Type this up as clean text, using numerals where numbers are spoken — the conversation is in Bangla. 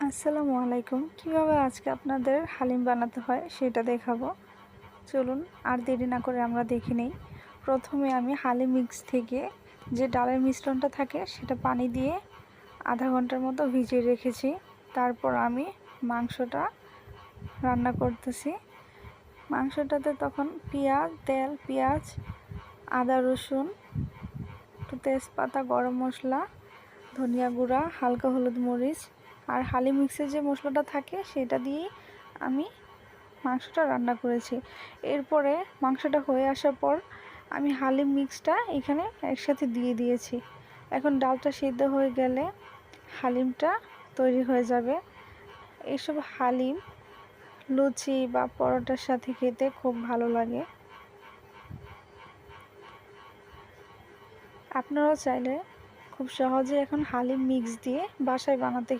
আসসালামু আলাইকুম। কীভাবে আজকে আপনাদের হালিম বানাতে হয় সেটা দেখাবো। চলুন আর দেরি না করে আমরা দেখে নেই। প্রথমে আমি হালিম মিক্স থেকে যে ডালের মিশ্রণটা থাকে সেটা পানি দিয়ে আধা ঘন্টার মতো ভিজিয়ে রেখেছি। তারপর আমি মাংসটা রান্না করতেছি। মাংসটাতে তখন পেঁয়াজ, আদা রসুন, একটু তেজপাতা, গরম মশলা, ধনিয়া গুঁড়া, হালকা হলুদ মরিচ আর হালিম মিক্সের যে মশলাটা থাকে সেটা দিয়েই আমি মাংসটা রান্না করেছি। এরপরে মাংসটা হয়ে আসার পর আমি হালিম মিক্সটা এখানে একসাথে দিয়ে দিয়েছি। এখন ডালটা সিদ্ধ হয়ে গেলে হালিমটা তৈরি হয়ে যাবে। এসব হালিম লুচি বা পরোটার সাথে খেতে খুব ভালো লাগে। আপনারাও চাইলে খুব সহজে এখন হালিম মিক্স দিয়ে বাসায় বানাতে